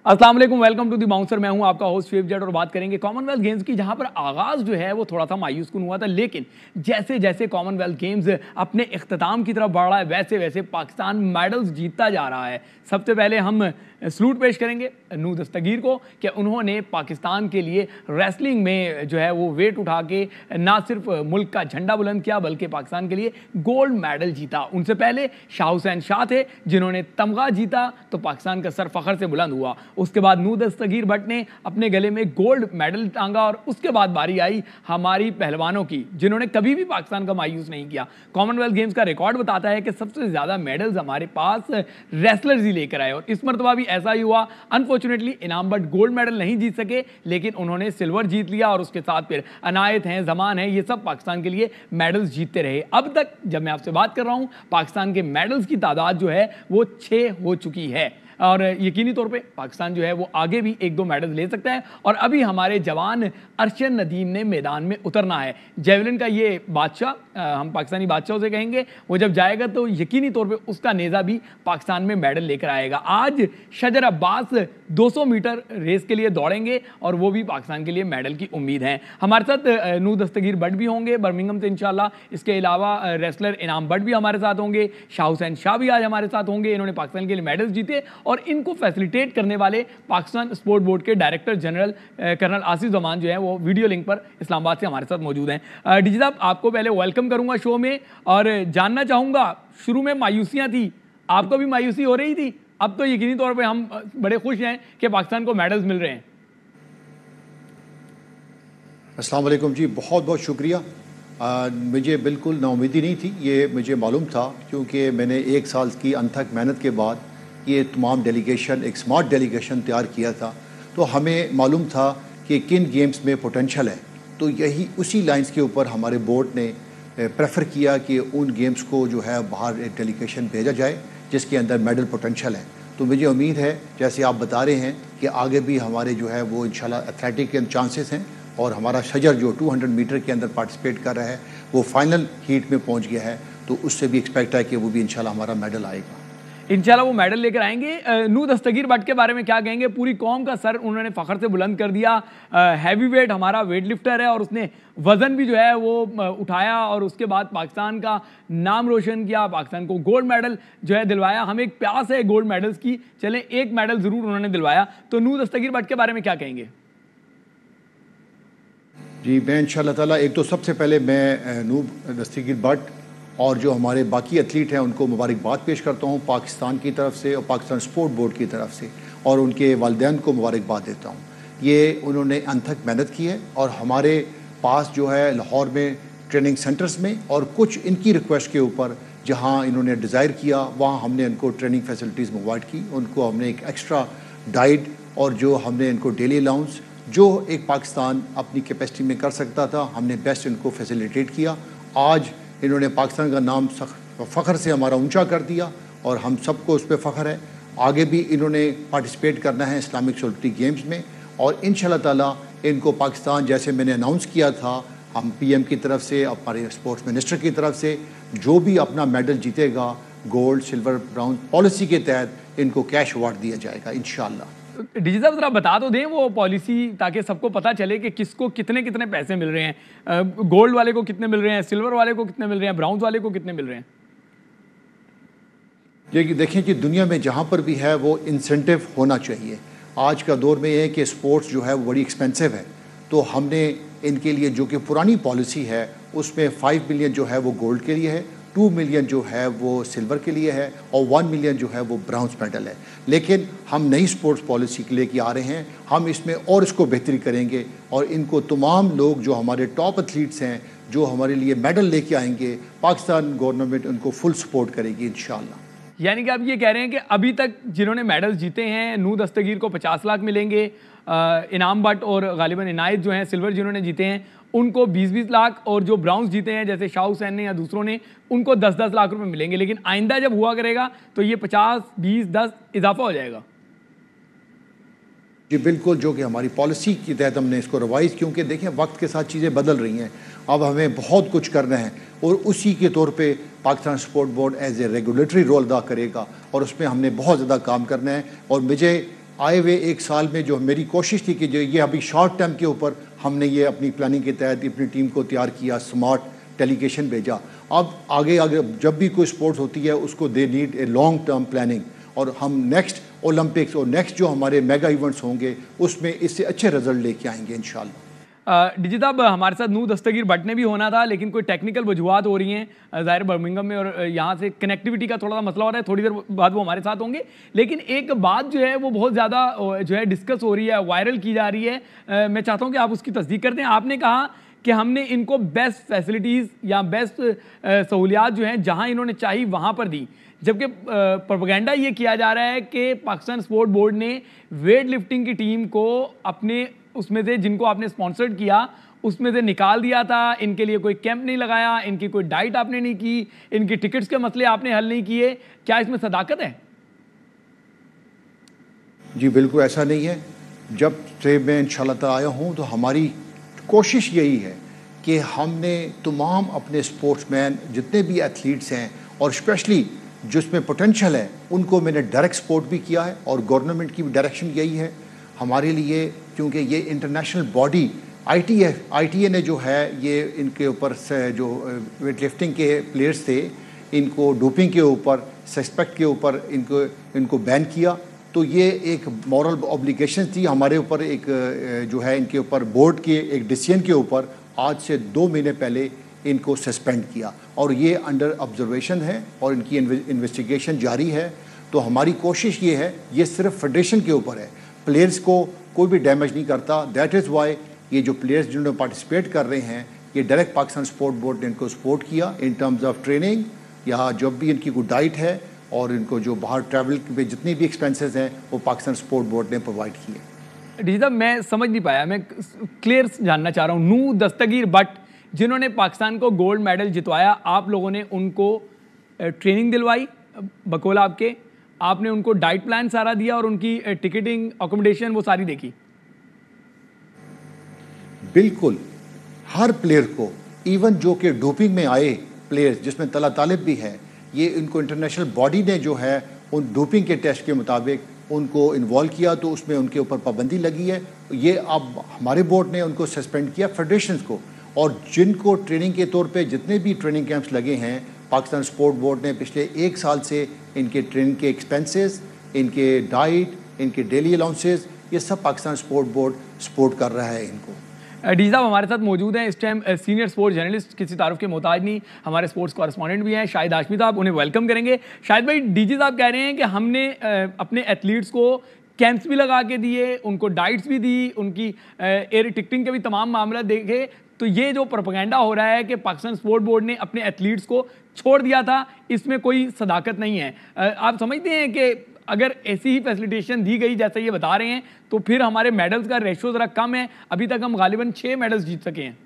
अस्सलाम वालेकुम, welcome to the bouncer. मैं हूं आपका होस्ट शेफ जेट और बात करेंगे कॉमनवेल्थ गेम्स की, जहां पर आगाज जो है वो थोड़ा सा मायूस कुन हुआ था, लेकिन जैसे जैसे कॉमनवेल्थ गेम्स अपने इख्तिताम की तरफ बढ़ रहा है वैसे वैसे पाकिस्तान मेडल्स जीतता जा रहा है। सबसे पहले हम सलूट पेश करेंगे नू दस्तगीर को कि उन्होंने पाकिस्तान के लिए रेसलिंग में जो है वो वेट उठा के ना सिर्फ मुल्क का झंडा बुलंद किया बल्कि पाकिस्तान के लिए गोल्ड मेडल जीता। उनसे पहले शाह हुसैन शाह थे जिन्होंने तमगा जीता, तो पाकिस्तान का सर फखर से बुलंद हुआ। उसके बाद नू दस्तगीर भट्ट ने अपने गले में गोल्ड मेडल टांगा और उसके बाद बारी आई हमारी पहलवानों की, जिन्होंने कभी भी पाकिस्तान का मायूस नहीं किया। कॉमनवेल्थ गेम्स का रिकॉर्ड बताता है कि सबसे ज्यादा मेडल्स हमारे पास रेसलर्स ही लेकर आए और इस मरतबा भी ऐसा ही हुआ। अनफॉर्चुनेटली इनाम बट गोल्ड मेडल नहीं जीत सके, लेकिन उन्होंने सिल्वर जीत लिया और उसके साथ फिर अनायत हैं, जमान है, ये सब पाकिस्तान के लिए मेडल्स जीतते रहे। अब तक जब मैं आपसे बात कर रहा हूं पाकिस्तान के मेडल्स की तादाद जो है वो 6 हो चुकी है और यकीनी तौर पे पाकिस्तान जो है वो आगे भी 1-2 मेडल्स ले सकता है। और अभी हमारे जवान अरशद नदीम ने मैदान में उतरना है। जेवलिन का ये बादशाह, हम पाकिस्तानी बादशाह से कहेंगे, वो जब जाएगा तो यकीनी तौर पे उसका नेज़ा भी पाकिस्तान में मेडल लेकर आएगा। आज शजर अब्बास 200 मीटर रेस के लिए दौड़ेंगे और वो भी पाकिस्तान के लिए मेडल की उम्मीद है। हमारे साथ नू दस्तगीर भट्ट भी होंगे बर्मिंघम से इंशाल्लाह। इसके अलावा रेसलर इनाम भट्ट भी हमारे साथ होंगे, शाह हुसैन शाह भी आज हमारे साथ होंगे। इन्होंने पाकिस्तान के लिए मेडल्स जीते और इनको फैसिलिटेट करने वाले पाकिस्तान स्पोर्ट बोर्ड के director general colonel Asif Zaman जो है वो वीडियो लिंक पर इस्लामाबाद से हमारे साथ मौजूद हैं। डीजी साहब, आपको पहले वेलकम करूंगा शो में और जानना चाहूंगा, शुरू में मायूसियां थी, आपको भी मायूसी हो रही थी, अब तो यकीनी तौर पे हम बड़े खुश हैं कि पाकिस्तान को मेडल्स मिल रहे हैं। अस्सलाम वालेकुम जी, बहुत बहुत शुक्रिया। मुझे बिल्कुल नाउमीदी नहीं थी, ये मुझे मालूम था क्योंकि मैंने 1 साल की अनथक मेहनत के बाद ये तमाम डेलीगेशन, एक स्मार्ट डेलीगेशन तैयार किया था। तो हमें मालूम था कि किन गेम्स में पोटेंशल है, तो यही उसी लाइंस के ऊपर हमारे बोर्ड ने प्रेफर किया कि उन गेम्स को जो है बाहर एक डेलीगेशन भेजा जाए जिसके अंदर मेडल पोटेंशल है। तो मुझे उम्मीद है जैसे आप बता रहे हैं कि आगे भी हमारे जो है वो इंशाल्लाह एथलेटिक के चांसेस हैं और हमारा शजर जो 200 मीटर के अंदर पार्टिसिपेट कर रहा है वो फाइनल हीट में पहुंच गया है, तो उससे भी एक्सपेक्ट है कि वो भी इंशाल्लाह हमारा मेडल आएगा। इंशाल्लाह वो मेडल लेकर आएंगे। नू दस्तगीर भट्ट के बारे में क्या कहेंगे? पूरी कौम का सर उन्होंने फखर से बुलंद कर दिया। हैवी वेट हमारा वेट लिफ्टर है और उसने वजन भी जो है वो उठाया और उसके बाद पाकिस्तान का नाम रोशन किया, पाकिस्तान को गोल्ड मेडल जो है दिलवाया। हमें एक प्यास है गोल्ड मेडल्स की, चलें एक मेडल जरूर उन्होंने दिलवाया। तो नू दस्तगीर भट्ट के बारे में क्या कहेंगे? जी, मैं इंशाल्लाह ताला एक तो सबसे पहले मैं नू दस्तगीर भट्ट और जो हमारे बाकी एथलीट हैं उनको मुबारकबाद पेश करता हूँ पाकिस्तान की तरफ से और पाकिस्तान स्पोर्ट बोर्ड की तरफ से, और उनके वालिदैन को मुबारकबाद देता हूँ। ये उन्होंने अनथक मेहनत की है और हमारे पास जो है लाहौर में ट्रेनिंग सेंटर्स में और कुछ इनकी रिक्वेस्ट के ऊपर जहाँ इन्होंने डिज़ायर किया वहाँ हमने इनको ट्रेनिंग फैसिलिटीज़ प्रोवाइड की। उनको हमने एक एक्स्ट्रा डाइट और जो हमने इनको डेली अलाउंस जो एक पाकिस्तान अपनी कैपेसिटी में कर सकता था, हमने बेस्ट इनको फैसिलिटेट किया। आज इन्होंने पाकिस्तान का नाम फ़ख्र से हमारा ऊंचा कर दिया और हम सबको उस पर फ़ख्र है। आगे भी इन्होंने पार्टिसिपेट करना है इस्लामिक ओलंपिक गेम्स में और इंशाल्लाह ताला इनको पाकिस्तान, जैसे मैंने अनाउंस किया था, हम पीएम की तरफ से, हमारे स्पोर्ट्स मिनिस्टर की तरफ से, जो भी अपना मेडल जीतेगा गोल्ड सिल्वर ब्राउन पॉलिसी के तहत इनको कैश अवार्ड दिया जाएगा इंशाल्लाह। डीजी साहब जरा बता तो दें वो पॉलिसी, ताकि सबको पता चले कि किसको कितने कितने पैसे मिल रहे हैं। गोल्ड वाले को कितने मिल रहे हैं, सिल्वर वाले को कितने मिल रहे हैं, ब्राउन्स वाले को कितने मिल रहे हैं? ये देखें कि दुनिया में जहाँ पर भी है वो इंसेंटिव होना चाहिए। आज का दौर में ये है कि स्पोर्ट्स जो है वो बड़ी एक्सपेंसिव है, तो हमने इनके लिए जो कि पुरानी पॉलिसी है उसमें 5 मिलियन जो है वो गोल्ड के लिए है, 2 मिलियन जो है वो सिल्वर के लिए है और 1 मिलियन जो है वो ब्राउन्स मेडल है। लेकिन हम नई स्पोर्ट्स पॉलिसी के लेके आ रहे हैं, हम इसमें और इसको बेहतरी करेंगे और इनको तमाम लोग जो हमारे टॉप एथलीट्स हैं जो हमारे लिए मेडल लेके आएंगे, पाकिस्तान गवर्नमेंट उनको फुल सपोर्ट करेगी इंशाल्लाह। यानी कि आप ये कह रहे हैं कि अभी तक जिन्होंने मेडल्स जीते हैं, नू दस्तगीर को 50 लाख मिलेंगे, इनाम भट्ट और गालिबन इनायत जो हैं सिल्वर जिन्होंने जीते हैं उनको 20-20 लाख, और जो ब्राउन्स जीते हैं जैसे शाह हुसैन ने या दूसरों ने उनको 10-10 लाख रुपए मिलेंगे। लेकिन आइंदा जब हुआ करेगा तो ये 50, 20, 10 इजाफा हो जाएगा। जी बिल्कुल, जो कि हमारी पॉलिसी के तहत हमने इसको रिवाइज़, क्योंकि देखें वक्त के साथ चीज़ें बदल रही हैं, अब हमें बहुत कुछ करना है और उसी के तौर पे Pakistan sport board as a regulatory role अदा करेगा और उसमें हमने बहुत ज़्यादा काम करना है। और मुझे आए हुए एक साल में जो मेरी कोशिश थी कि जो ये अभी शॉर्ट टर्म के ऊपर हमने ये अपनी प्लानिंग के तहत अपनी टीम को तैयार किया, स्मार्ट डेलीगेशन भेजा। अब आगे आगे जब भी कोई स्पोर्ट्स होती है उसको they need a long term planning, और हम नेक्स्ट ओलंपिक्स और नेक्स्ट जो हमारे मेगा इवेंट्स होंगे उसमें इससे अच्छे रिजल्ट लेके आएंगे इंशाल्लाह। डिजित साहब, हमारे साथ नूर दस्तगीर भट्ट ने भी होना था, लेकिन कोई टेक्निकल वजूहत हो रही हैं ज़ाहिर बर्मिंघम में, और यहाँ से कनेक्टिविटी का थोड़ा सा मसला हो रहा है। थोड़ी देर बाद वो हमारे साथ होंगे, लेकिन एक बात जो है वो बहुत ज़्यादा जो है डिस्कस हो रही है, वायरल की जा रही है। मैं चाहता हूँ कि आप उसकी तस्दीक कर दें। आपने कहा कि हमने इनको बेस्ट फैसिलिटीज़ या बेस्ट सहूलियात जो हैं जहाँ इन्होंने चाही वहाँ पर दी, जबकि प्रोपेगेंडा ये किया जा रहा है कि पाकिस्तान स्पोर्ट बोर्ड ने वेट लिफ्टिंग की टीम को अपने उसमें से, जिनको आपने स्पॉन्सर्ड किया उसमें से निकाल दिया था। इनके लिए कोई कैंप नहीं लगाया, इनकी कोई डाइट आपने नहीं की, इनकी टिकट्स के मसले आपने हल नहीं किए। क्या इसमें सदाकत है? जी बिल्कुल ऐसा नहीं है। जब से मैं इंशाल्लाह ताला आया हूँ तो हमारी कोशिश यही है कि हमने तमाम अपने स्पोर्ट्समैन जितने भी एथलीट्स हैं और स्पेशली जिसमें पोटेंशियल है उनको मैंने डायरेक्ट सपोर्ट भी किया है, और गवर्नमेंट की भी डायरेक्शन यही है हमारे लिए, क्योंकि ये इंटरनेशनल बॉडी आईटीए ने जो है ये इनके ऊपर जो वेट लिफ्टिंग के प्लेयर्स थे इनको डोपिंग के ऊपर सस्पेक्ट के ऊपर इनको बैन किया। तो ये एक मॉरल ऑब्लिगेशन थी हमारे ऊपर, एक जो है इनके ऊपर बोर्ड के एक डिसीजन के ऊपर आज से 2 महीने पहले इनको सस्पेंड किया, और ये अंडर ऑब्जर्वेशन है और इनकी इन्वेस्टिगेशन जारी है। तो हमारी कोशिश ये है, ये सिर्फ फेडरेशन के ऊपर है, प्लेयर्स को कोई भी डैमेज नहीं करता। दैट इज़ वाई ये जो प्लेयर्स जिन्होंने पार्टिसिपेट कर रहे हैं ये डायरेक्ट पाकिस्तान स्पोर्ट बोर्ड ने इनको सपोर्ट किया इन टर्म्स ऑफ ट्रेनिंग, या जब भी इनकी कोई डाइट है और इनको जो बाहर ट्रैवल पे जितनी भी एक्सपेंसेस हैं वो पाकिस्तान स्पोर्ट बोर्ड ने प्रोवाइड किए। डिजित साहब, मैं समझ नहीं पाया, मैं क्लियर जानना चाह रहा हूँ। नूर दस्तगीर भट्ट जिन्होंने पाकिस्तान को गोल्ड मेडल जितवाया, आप लोगों ने उनको ट्रेनिंग दिलवाई बकौल आपने उनको डाइट प्लान सारा दिया और उनकी टिकटिंग अकोमोडेशन वो सारी देखी? बिल्कुल, हर प्लेयर को, इवन जो कि डोपिंग में आए प्लेयर्स जिसमें तला तालिब भी है, ये इनको इंटरनेशनल बॉडी ने जो है उन डोपिंग के टेस्ट के मुताबिक उनको इन्वॉल्व किया, तो उसमें उनके ऊपर पाबंदी लगी है। ये अब हमारे बोर्ड ने उनको सस्पेंड किया, फेडरेशंस को, और जिनको ट्रेनिंग के तौर पे जितने भी ट्रेनिंग कैंप्स लगे हैं पाकिस्तान स्पोर्ट बोर्ड ने पिछले 1 साल से इनके ट्रेनिंग के एक्सपेंसेस, इनके डाइट, इनके डेली अलाउंसेस, ये सब पाकिस्तान स्पोर्ट बोर्ड सपोर्ट कर रहा है इनको। डी साहब हमारे साथ मौजूद हैं इस टाइम सीनियर स्पोर्ट्स जर्नलिस्ट, किसी तारुफ के मोहताज नहीं, हमारे स्पोर्ट्स कॉरेस्पॉन्डेंट भी हैं, शाहिद हाशमी साहब, उन्हें वेलकम करेंगे। शाहिद भाई, डीजी साहब कह रहे हैं कि हमने अपने एथलीट्स को कैंप्स भी लगा के दिए, उनको डाइट्स भी दी, उनकी एयर टिकटिंग के भी तमाम मामला देखे, तो ये जो प्रोपेगेंडा हो रहा है कि पाकिस्तान स्पोर्ट बोर्ड ने अपने एथलीट्स को छोड़ दिया था, इसमें कोई सदाकत नहीं है। आप समझते हैं कि अगर ऐसी ही फैसिलिटेशन दी गई जैसे ये बता रहे हैं तो फिर हमारे मेडल्स का रेशो ज़रा कम है? अभी तक हम गालिबन 6 मेडल्स जीत सके हैं।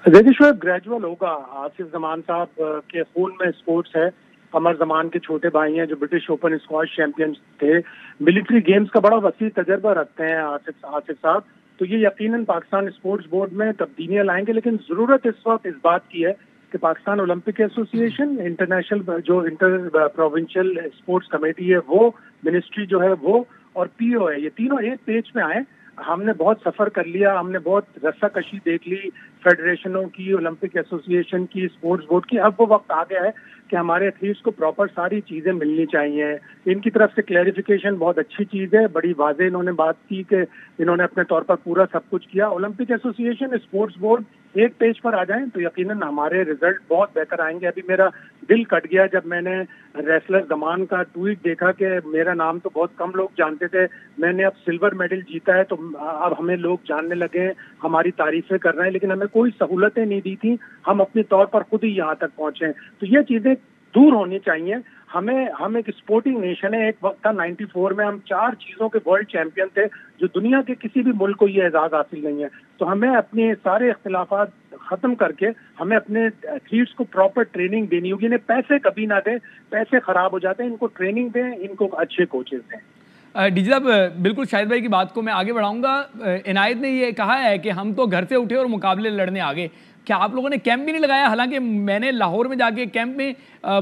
देखिए शोएब, ग्रेजुअल होगा। आसिफ जमान साहब के खून में स्पोर्ट्स है। कमर जमान के छोटे भाई हैं जो ब्रिटिश ओपन स्क्वाश चैंपियन थे, मिलिट्री गेम्स का बड़ा वसी तजर्बा रखते हैं आसिफ साहब। तो ये यकीनन पाकिस्तान स्पोर्ट्स बोर्ड में तब्दीलियां लाएंगे, लेकिन जरूरत इस वक्त इस बात की है कि पाकिस्तान ओलंपिक एसोसिएशन, इंटरनेशनल जो इंटर प्रोविंशियल स्पोर्ट्स कमेटी है वो, मिनिस्ट्री जो है वो, और पीओ है, ये तीनों एक पेज में आए। हमने बहुत सफर कर लिया, हमने बहुत रस्साकशी देख ली फेडरेशनों की, ओलंपिक एसोसिएशन की, स्पोर्ट्स बोर्ड की। अब वो वक्त आ गया है कि हमारे एथलीट्स को प्रॉपर सारी चीजें मिलनी चाहिए। इनकी तरफ से क्लैरिफिकेशन बहुत अच्छी चीज है, बड़ी वाजे इन्होंने बात की कि इन्होंने अपने तौर पर पूरा सब कुछ किया। ओलंपिक एसोसिएशन, स्पोर्ट्स बोर्ड एक पेज पर आ जाएं तो यकीनन हमारे रिजल्ट बहुत बेहतर आएंगे। अभी मेरा दिल कट गया जब मैंने रेसलर जमान का ट्वीट देखा कि मेरा नाम तो बहुत कम लोग जानते थे, मैंने अब सिल्वर मेडल जीता है, तो अब हमें लोग जानने लगे, हमारी तारीफें कर रहे हैं, लेकिन हमें कोई सहूलतें नहीं दी थी, हम अपने तौर पर खुद ही यहाँ तक पहुंचे। तो ये चीजें दूर होनी चाहिए। हम एक स्पोर्टिंग नेशन है। एक वक्त था 94 में हम 4 चीजों के वर्ल्ड चैंपियन थे, जो दुनिया के किसी भी मुल्क को ये एजाज हासिल नहीं है। तो हमें अपने सारे इख्तिलाफात खत्म करके हमें अपने एथलीट्स को प्रॉपर ट्रेनिंग देनी होगी। इन्हें पैसे कभी ना दें, पैसे खराब हो जाते हैं, इनको ट्रेनिंग दें, इनको अच्छे कोचेस दें। डीजी साहब, बिल्कुल शाहिद भाई की बात को मैं आगे बढ़ाऊंगा। इनायत ने ये कहा है कि हम तो घर से उठे और मुकाबले लड़ने आ गए। क्या आप लोगों ने कैंप भी नहीं लगाया? हालांकि मैंने लाहौर में जाके कैंप में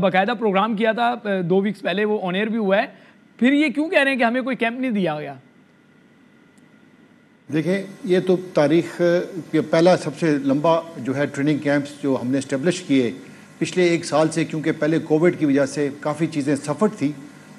बाकायदा प्रोग्राम किया था 2 वीक्स पहले, वो ऑन एयर भी हुआ है। फिर ये क्यों कह रहे हैं कि हमें कोई कैंप नहीं दिया गया? देखें, ये तो तारीख के पहला सबसे लंबा जो है ट्रेनिंग कैंप्स जो हमने इस्टेब्लिश किए पिछले 1 साल से, क्योंकि पहले कोविड की वजह से काफ़ी चीज़ें सफ़र थी।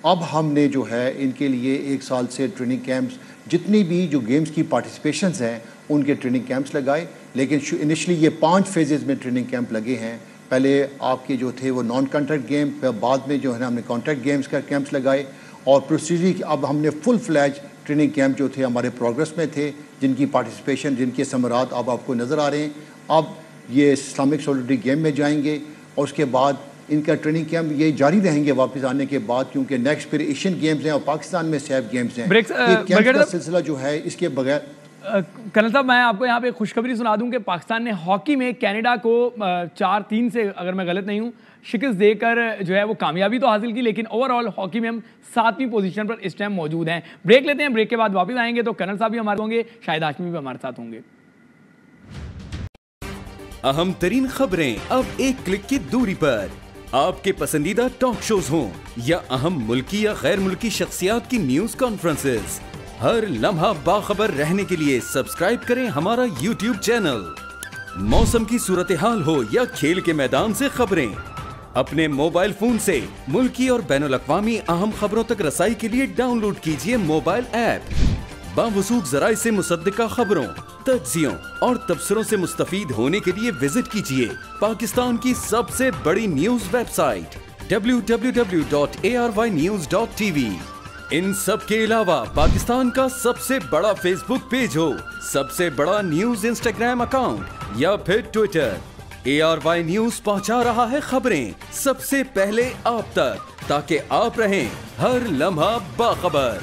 अब हमने जो है इनके लिए 1 साल से ट्रेनिंग कैंप्स, जितनी भी जो गेम्स की पार्टिसिपेशंस हैं उनके ट्रेनिंग कैंप्स लगाए। लेकिन इनिशली ये 5 फेजेज़ में ट्रेनिंग कैंप लगे हैं। पहले आपके जो थे वो नॉन कॉन्ट्रैक्ट गेम, बाद में जो है ना हमने कॉन्ट्रैक्ट गेम्स का कैंप्स लगाए, और प्रोसीजर अब हमने फुल फ्लैज ट्रेनिंग कैंप जो थे हमारे प्रोग्रेस में थे, जिनकी पार्टिसिपेशन, जिनके समरात अब आपको नज़र आ रहे हैं। अब ये इस्लामिक सॉलिडरिटी गेम में जाएंगे और उसके बाद इनका ट्रेनिंग कैंप ये जारी रहेंगे वापस आने के बाद, क्योंकि नेक्स्ट फिर एशियन गेम्स हैं और पाकिस्तान में सैफ गेम्स हैं। कैंप का सिलसिला जो है इसके बगैर कर्नल साहब, मैं आपको यहाँ पे खुशखबरी सुना दूं कि पाकिस्तान ने हॉकी में कनाडा को 4-3 से, अगर मैं गलत नहीं हूँ, शिकस्त देकर जो है वो कामयाबी तो हासिल की, लेकिन ओवरऑल हॉकी में हम 7वीं पोजीशन पर इस टाइम मौजूद हैं। ब्रेक लेते हैं, ब्रेक के बाद वापस आएंगे तो कर्नल साहब भी हमारे होंगे, शाहिद हाशमी भी हमारे साथ होंगे। अहम तरीन खबरें अब एक क्लिक की दूरी पर, आपके पसंदीदा टॉक शोज हों या अहम मुल्की या गैर मुल्की शख्सियात की न्यूज कॉन्फ्रेंसेस, हर लम्हा बाखबर रहने के लिए सब्सक्राइब करें हमारा YouTube चैनल। मौसम की सूरत हाल हो या खेल के मैदान से खबरें, अपने मोबाइल फोन से मुल्की और बैनुल-अक़वामी अहम खबरों तक रसाई के लिए डाउनलोड कीजिए मोबाइल ऐप। बावसूख ज़राए से मुसद्दिका खबरों, तज्ज़ियों और तबसरों से मुस्तफीद होने के लिए विजिट कीजिए पाकिस्तान की सबसे बड़ी न्यूज वेबसाइट www.arYnews.tv। इन सब के अलावा पाकिस्तान का सबसे बड़ा फेसबुक पेज हो, सबसे बड़ा न्यूज इंस्टाग्राम अकाउंट या फिर ट्विटर, ARY न्यूज पहुंचा रहा है खबरें सबसे पहले आप तक, ताकि आप रहें हर लम्हा बाखबर।